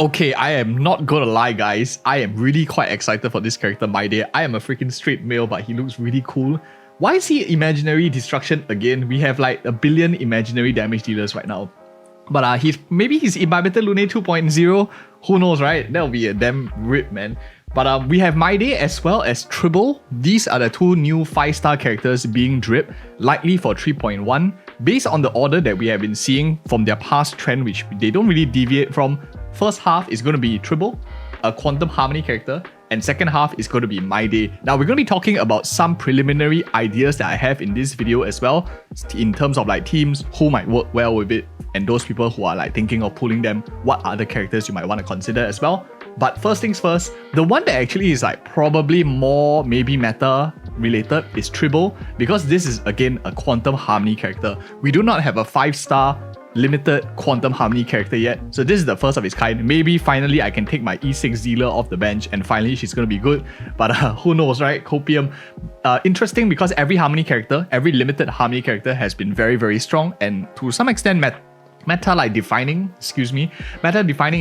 Okay, I am not gonna lie, guys. I am really quite excited for this character, MYDEI. I am a freaking straight male, but he looks really cool. Why is he imaginary destruction again? We have like 1 billion imaginary damage dealers right now. But maybe he's Imbibitor Lune 2.0. Who knows, right? That'll be a damn rip, man. But we have MYDEI as well as TRIBBIE. These are the two new 5-star characters being dripped, likely for 3.1. Based on the order that we have been seeing from their past trend, which they don't really deviate from. First half is going to be TRIBBIE, a Quantum Harmony character, and second half is going to be MYDEI. Now we're going to be talking about some preliminary ideas that I have in this video as well, in terms of like teams, who might work well with it, and those people who are like thinking of pulling them, what other characters you might want to consider as well. But first things first, the one that actually is like probably more maybe meta related is TRIBBIE, because this is again a Quantum Harmony character. We do not have a 5-star limited Quantum Harmony character yet, so this is the first of its kind. Maybe finally I can take my E6 dealer off the bench and finally she's gonna be good, but who knows, right? Copium. Interesting because every Harmony character, every limited Harmony character has been very, very strong and to some extent meta defining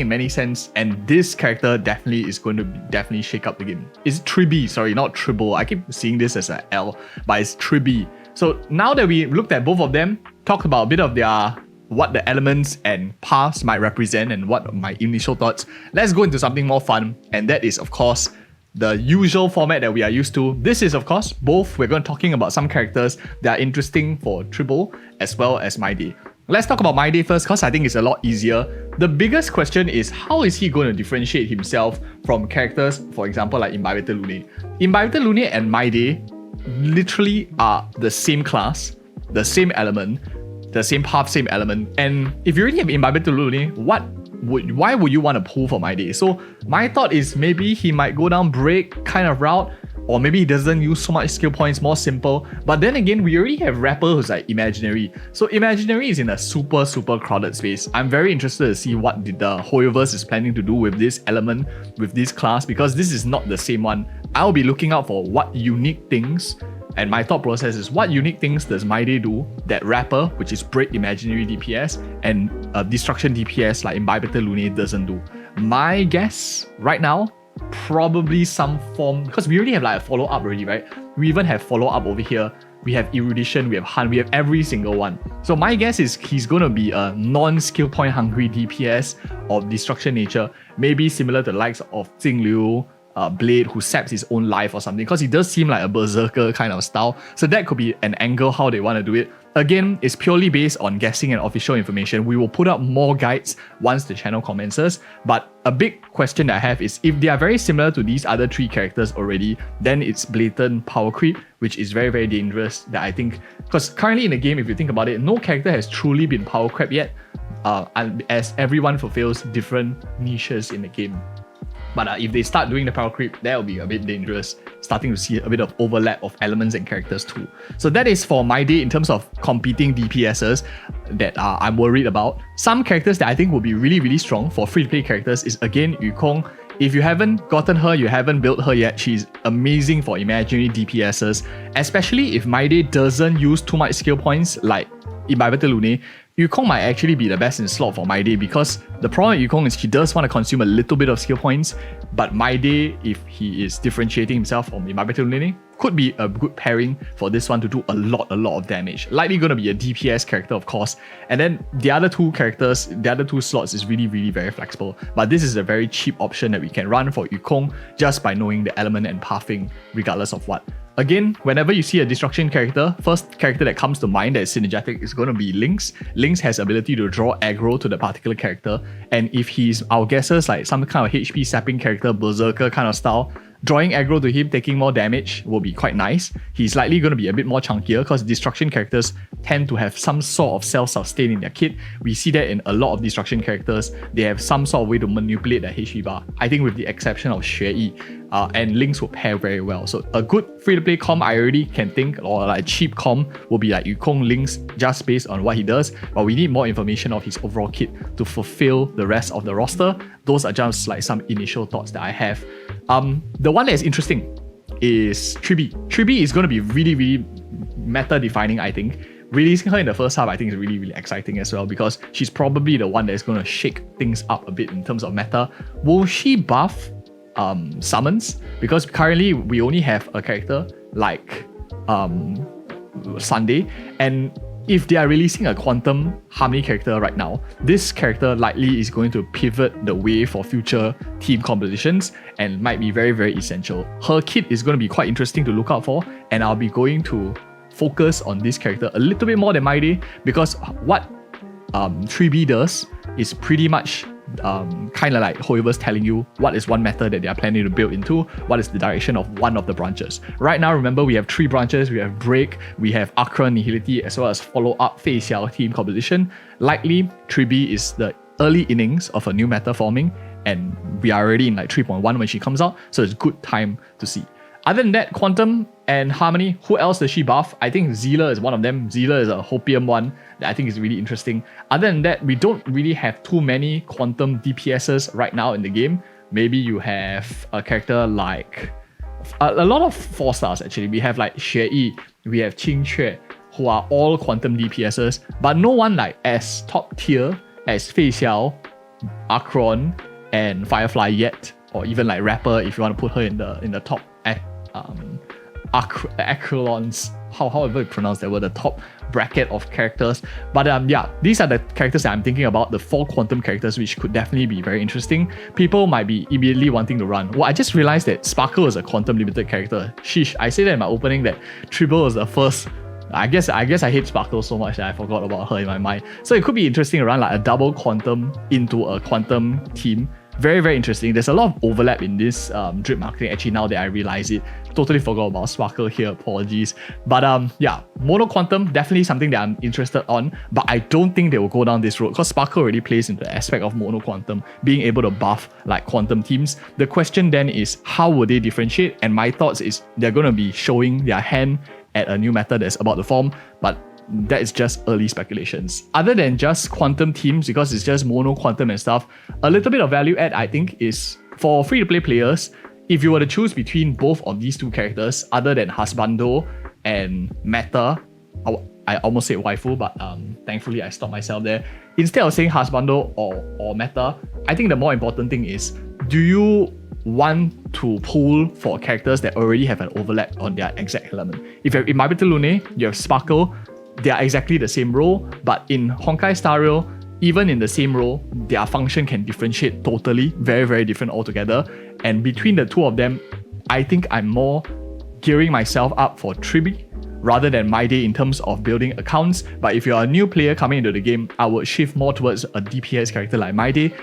in many sense, and this character definitely is going to shake up the game. It's TRIBBIE, sorry, not TRIBBIE. I keep seeing this as an L, but it's TRIBBIE. So now that we looked at both of them, talked about a bit of their what the elements and paths might represent and what my initial thoughts, let's go into something more fun, and that is of course the usual format that we are used to. This is of course both, we're going to talking about some characters that are interesting for TRIBBIE as well as MYDEI. Let's talk about MYDEI first because I think it's a lot easier. The biggest question is how is he going to differentiate himself from characters, for example like Imbibitor Lune. Imbibitor Lune and MYDEI literally are the same class, the same element, the same path, same element. And if you already have Imbibitor Lune, why would you want to pull for MYDEI? So my thought is maybe he might go down break kind of route, or maybe he doesn't use so much skill points, more simple. But then again, we already have Rapper who's like imaginary. So imaginary is in a super crowded space. I'm very interested to see what the Hoyoverse is planning to do with this element, with this class, because this is not the same one. I'll be looking out for what unique things, and my thought process is what unique things does MYDEI do that Rapper, which is break imaginary DPS, and destruction DPS like Imbibitor Lune doesn't do. My guess right now, probably some form, because we already have like a follow-up already, right? We even have follow-up over here. We have Erudition, we have Hunt, we have every single one. So my guess is he's going to be a non-skill point hungry DPS of destruction nature, maybe similar to the likes of Xingliu, Blade, who saps his own life or something, because he does seem like a berserker kind of style. So that could be an angle how they want to do it. Again, it's purely based on guessing and official information. We will put up more guides once the channel commences. But a big question that I have is if they are very similar to these other 3 characters already, then it's blatant power creep, which is very, very dangerous. That I think, because currently in the game, if you think about it, no character has truly been power crept yet, as everyone fulfills different niches in the game. But if they start doing the power creep, that will be a bit dangerous, starting to see a bit of overlap of elements and characters too. So that is for MYDEI in terms of competing DPSs that I'm worried about. Some characters that I think will be really, really strong for free-to-play characters is again Yukong. If you haven't gotten her, you haven't built her yet, she's amazing for imaginary DPSs, especially if MYDEI doesn't use too much skill points like Imbibitor Lune. Yukong might actually be the best in slot for MYDEI, because the problem with Yukong is he does want to consume a little bit of skill points, but MYDEI, if he is differentiating himself from Imbibitor Lune, could be a good pairing for this one to do a lot of damage. Likely going to be a DPS character, of course. And then the other 2 characters, the other 2 slots is really, really very flexible. But this is a very cheap option that we can run for Yukong just by knowing the element and pathing regardless of what. Again, whenever you see a destruction character, first character that comes to mind that is synergetic is going to be Lynx. Lynx has ability to draw aggro to the particular character, and if he's our guesses like some kind of HP sapping character, berserker kind of style, drawing aggro to him, taking more damage will be quite nice. He's likely going to be a bit more chunkier because destruction characters tend to have some sort of self-sustain in their kit. We see that in a lot of destruction characters. They have some sort of way to manipulate their HP bar. I think with the exception of Xue Yi, and Lynx will pair very well. So a good free-to-play comp I already can think, or like cheap comp will be like Yukong Lynx just based on what he does, but we need more information of his overall kit to fulfill the rest of the roster. Those are just like some initial thoughts that I have. The one that is interesting is TRIBBIE. TRIBBIE is going to be really, really meta defining, I think. releasing her in the first half, I think is really, really exciting as well, because she's probably the one that's going to shake things up a bit in terms of meta. Will she buff summons? Because currently we only have a character like Sunday, and if they are releasing a Quantum Harmony character right now, this character likely is going to pivot the way for future team compositions and might be very, very essential. Her kit is going to be quite interesting to look out for, and I'll be going to focus on this character a little bit more than MYDEI, because what TRIBBIE does is pretty much kind of like whoever's telling you what is one meta that they are planning to build into, what is the direction of one of the branches. Right now, remember, we have 3 branches. We have Break, we have Akirion Nihility, as well as follow-up Fei Xiao team composition. Likely, TRIBBIE is the early innings of a new meta forming, and we are already in like 3.1 when she comes out, so it's good time to see. Other than that, Quantum and Harmony, who else does she buff? I think Zila is one of them. Zila is a Hopium one that I think is really interesting. Other than that, we don't really have too many Quantum DPSs right now in the game. Maybe you have a character like... a lot of 4 stars actually. We have like Xue Yi, we have Qing Xue, who are all Quantum DPSs, but no one like as top tier as Fei Xiao, Akirion, and Firefly yet, or even like Rapper if you want to put her in the top Akirion's, however you pronounce that word, the top bracket of characters. But yeah, these are the characters that I'm thinking about, the 4 Quantum characters, which could definitely be very interesting. People might be immediately wanting to run. Well, I just realized that Sparkle is a Quantum limited character. Sheesh, I said that in my opening that TRIBBIE is the first. I guess I hate Sparkle so much that I forgot about her in my mind. So it could be interesting to run like a double Quantum into a Quantum team. Very, very interesting. There's a lot of overlap in this drip marketing, actually, now that I realize it. Totally forgot about Sparkle here, apologies. But yeah, Mono Quantum, definitely something that I'm interested on, but I don't think they will go down this road, because Sparkle already plays into the aspect of Mono Quantum, being able to buff like Quantum teams. The question then is, how will they differentiate? And my thoughts is they're going to be showing their hand at a new meta that's about to form, but that is just early speculations. Other than just Quantum teams, because it's just Mono Quantum and stuff, a little bit of value add, I think, is for free-to-play players. If you were to choose between both of these 2 characters, other than Husbando and Meta, I almost said waifu, but thankfully I stopped myself there. Instead of saying Husbando or Meta, I think the more important thing is, do you want to pull for characters that already have an overlap on their exact element? If you have Imabita Lune, you have Sparkle, they are exactly the same role, but in Honkai Star Rail, even in the same role, their function can differentiate totally, very, very different altogether. And between the 2 of them, I think I'm more gearing myself up for TRIBBIE rather than MYDEI in terms of building accounts. But if you're a new player coming into the game, I would shift more towards a DPS character like MYDEI,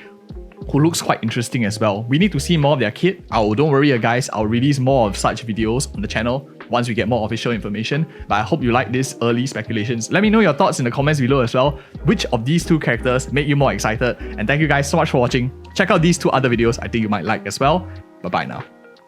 who looks quite interesting as well. We need to see more of their kit. Don't worry guys, I'll release more of such videos on the channel once we get more official information. But I hope you like this early speculations. Let me know your thoughts in the comments below as well. Which of these 2 characters make you more excited? And thank you guys so much for watching. Check out these 2 other videos I think you might like as well. Bye bye now.